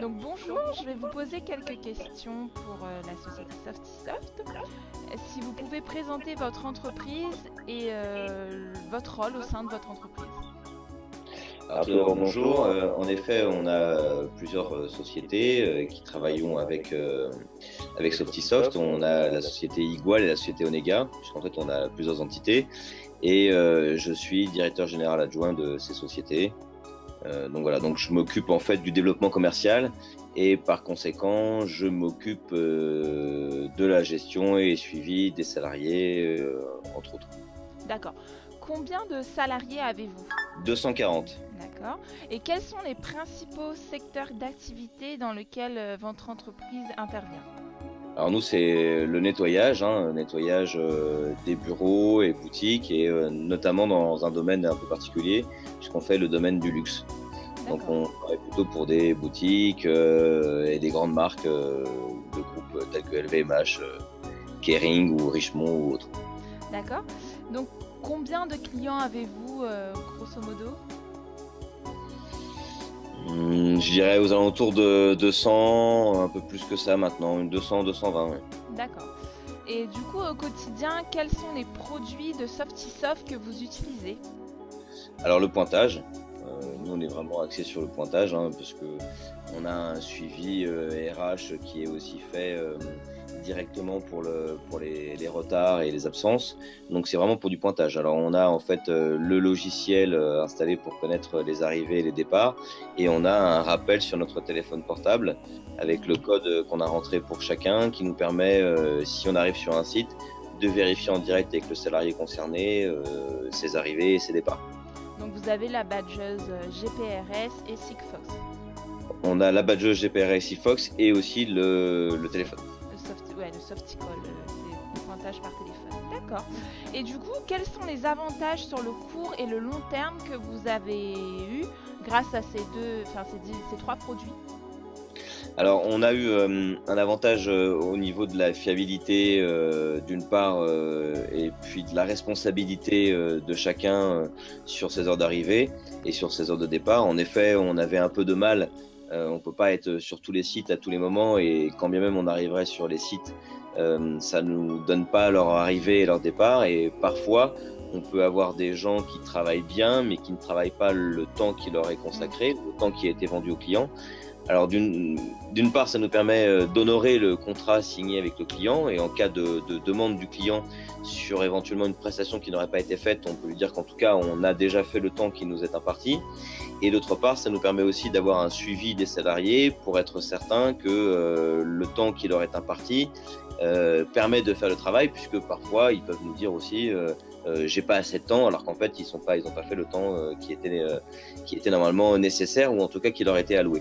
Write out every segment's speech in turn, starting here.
Donc bonjour, je vais vous poser quelques questions pour la société SoftiSoft. Si vous pouvez présenter votre entreprise et votre rôle au sein de votre entreprise. Alors, tout d'abord, bonjour. En effet, on a plusieurs sociétés qui travaillons avec SoftiSoft. On a la société Igual et la société Onega, puisqu'en fait, on a plusieurs entités. Et je suis directeur général adjoint de ces sociétés. Donc voilà, donc je m'occupe en fait du développement commercial et par conséquent, je m'occupe de la gestion et suivi des salariés, entre autres. D'accord. Combien de salariés avez-vous? 240. D'accord. Et quels sont les principaux secteurs d'activité dans lesquels votre entreprise intervient? Alors nous, c'est le nettoyage, nettoyage des bureaux et boutiques, et notamment dans un domaine un peu particulier, puisqu'on fait le domaine du luxe. Donc on travaille plutôt pour des boutiques et des grandes marques de groupes tels que LVMH, Kering ou Richemont ou autres. D'accord. Donc combien de clients avez-vous grosso modo? Je dirais aux alentours de 200, un peu plus que ça maintenant, 200, 220. Ouais. D'accord. Et du coup, au quotidien, quels sont les produits de SoftiSoft que vous utilisez? Alors le pointage, nous on est vraiment axé sur le pointage, parce que on a un suivi RH qui est aussi fait directement pour les retards et les absences. Donc c'est vraiment pour du pointage. Alors on a en fait le logiciel installé pour connaître les arrivées et les départs, et on a un rappel sur notre téléphone portable avec le code qu'on a rentré pour chacun qui nous permet, si on arrive sur un site, de vérifier en direct avec le salarié concerné ses arrivées et ses départs. Donc vous avez la badgeuse GPRS et Sigfox. On a la badgeuse GPRS et Sigfox et aussi le téléphone. Le Softicall, c'est le pointage par téléphone. D'accord. Et du coup, quels sont les avantages sur le court et le long terme que vous avez eu grâce à ces trois produits? Alors, on a eu un avantage au niveau de la fiabilité d'une part et puis de la responsabilité de chacun sur ses heures d'arrivée et sur ses heures de départ. En effet, on avait un peu de mal. On ne peut pas être sur tous les sites à tous les moments, et quand bien même on arriverait sur les sites, ça ne nous donne pas leur arrivée et leur départ. Et parfois, on peut avoir des gens qui travaillent bien, mais qui ne travaillent pas le temps qui leur est consacré, le temps qui a été vendu au client. Alors d'une part, ça nous permet d'honorer le contrat signé avec le client, et en cas de demande du client sur éventuellement une prestation qui n'aurait pas été faite, on peut lui dire qu'en tout cas on a déjà fait le temps qui nous est imparti. Et d'autre part, ça nous permet aussi d'avoir un suivi des salariés pour être certain que le temps qui leur est imparti permet de faire le travail, puisque parfois ils peuvent nous dire aussi j'ai pas assez de temps, alors qu'en fait ils n'ont pas fait le temps qui était normalement nécessaire, ou en tout cas qui leur était alloué.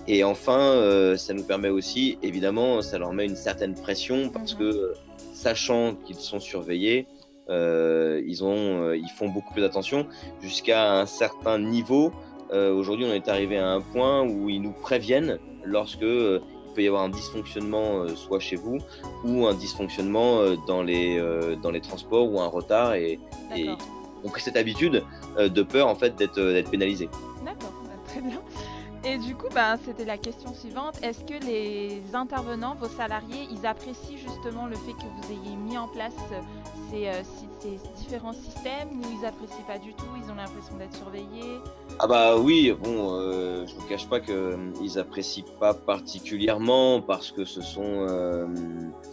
Et enfin, ça nous permet aussi, évidemment, ça leur met une certaine pression, parce que sachant qu'ils sont surveillés, ils font beaucoup plus d'attention jusqu'à un certain niveau. Aujourd'hui, on est arrivé à un point où ils nous préviennent lorsque il peut y avoir un dysfonctionnement soit chez vous, ou un dysfonctionnement dans les transports, ou un retard, et on pris cette habitude de peur en fait d'être pénalisé. D'accord, très bien. Et du coup, c'était la question suivante. Est-ce que les intervenants, vos salariés, ils apprécient justement le fait que vous ayez mis en place ces différents systèmes, ou ils apprécient pas du tout, ils ont l'impression d'être surveillés? Ah bah oui, bon, je vous cache pas qu'ils apprécient pas particulièrement, parce que ce sont...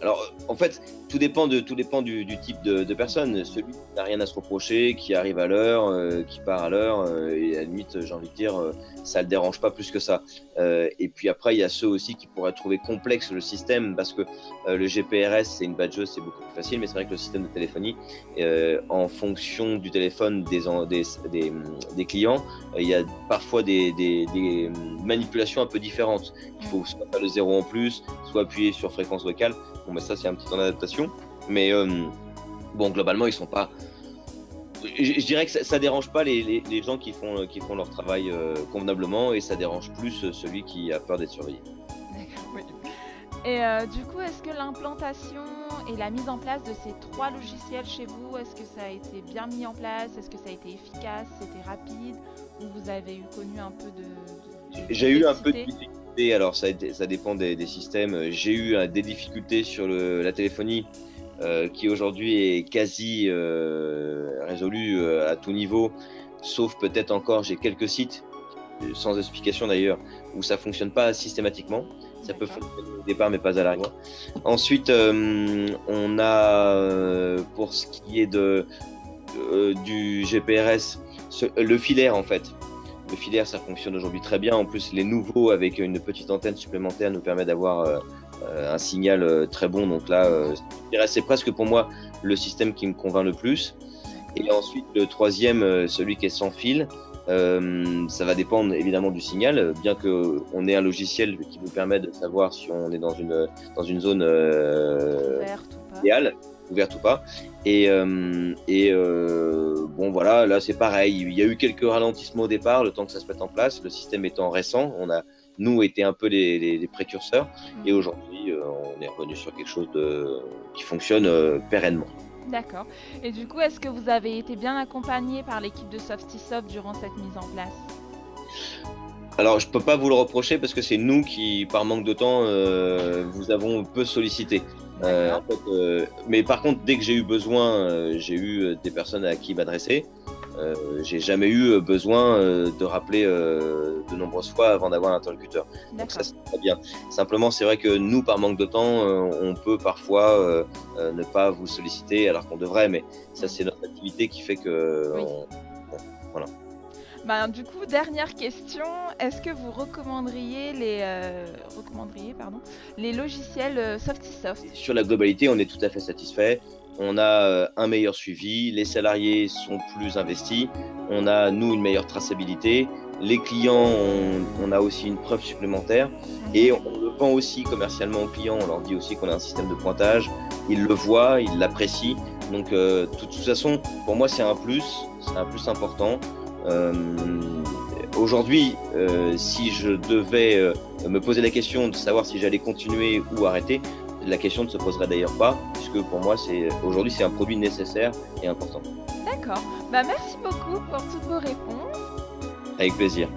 Alors, en fait, tout dépend du type de personne. Celui qui n'a rien à se reprocher, qui arrive à l'heure, qui part à l'heure, et à la limite, j'ai envie de dire, ça le dérange pas plus que ça. Et puis après, il y a ceux aussi qui pourraient trouver complexe le système, parce que le GPRS, c'est une badgeuse, c'est beaucoup plus facile, mais c'est vrai que le système de téléphonie, en fonction du téléphone des clients, il y a parfois des manipulations un peu différentes. Il faut soit faire le 0 en plus, soit appuyer sur fréquence vocale. Bon, mais ça, c'est un petit temps d'adaptation. Mais bon, globalement, ils sont pas... Je dirais que ça dérange pas les gens qui font leur travail convenablement, et ça dérange plus celui qui a peur d'être surveillé. D'accord, oui. Et du coup, est-ce que l'implantation et la mise en place de ces trois logiciels chez vous, est-ce que ça a été bien mis en place? Est-ce que ça a été efficace? C'était rapide? Ou vous avez connu un peu de J'ai eu un peu de Alors ça dépend des systèmes. J'ai eu des difficultés sur la téléphonie qui aujourd'hui est quasi résolue à tout niveau, sauf peut-être encore, j'ai quelques sites, sans explication d'ailleurs, où ça fonctionne pas systématiquement. Ça peut fonctionner au départ, mais pas à l'arrivée. Ensuite, on a, pour ce qui est du GPRS, le filaire en fait. Le filaire, ça fonctionne aujourd'hui très bien. En plus, les nouveaux avec une petite antenne supplémentaire nous permet d'avoir un signal très bon. Donc là, c'est presque pour moi le système qui me convainc le plus. Et ensuite, le troisième, celui qui est sans fil, ça va dépendre évidemment du signal, bien qu'on ait un logiciel qui nous permet de savoir si on est dans une zone idéale, ouverte ou pas. Et bon voilà, là c'est pareil, il y a eu quelques ralentissements au départ, le temps que ça se mette en place, le système étant récent, on a nous été un peu les précurseurs, et aujourd'hui on est revenu sur quelque chose qui fonctionne pérennement. D'accord. Et du coup, est-ce que vous avez été bien accompagné par l'équipe de Softisoft durant cette mise en place? Alors, je peux pas vous le reprocher parce que c'est nous qui, par manque de temps, vous avons peu sollicité. En fait, mais par contre, dès que j'ai eu besoin, j'ai eu des personnes à qui m'adresser. J'ai jamais eu besoin de rappeler de nombreuses fois avant d'avoir un interlocuteur. Donc ça, c'est très bien. Simplement, c'est vrai que nous, par manque de temps, on peut parfois ne pas vous solliciter alors qu'on devrait, mais ça, c'est notre activité qui fait que... Oui. Voilà. Ben, du coup, dernière question, est-ce que vous recommanderiez les logiciels Softisoft? Sur la globalité, on est tout à fait satisfait. On a un meilleur suivi, les salariés sont plus investis, on a, nous, une meilleure traçabilité. Les clients, on a aussi une preuve supplémentaire et on le vend aussi commercialement aux clients. On leur dit aussi qu'on a un système de pointage. Ils le voient, ils l'apprécient. Donc, de toute façon, pour moi, c'est un plus important. Aujourd'hui, si je devais me poser la question de savoir si j'allais continuer ou arrêter, la question ne se poserait d'ailleurs pas, puisque pour moi, aujourd'hui, c'est un produit nécessaire et important. D'accord. Bah, merci beaucoup pour toutes vos réponses. Avec plaisir.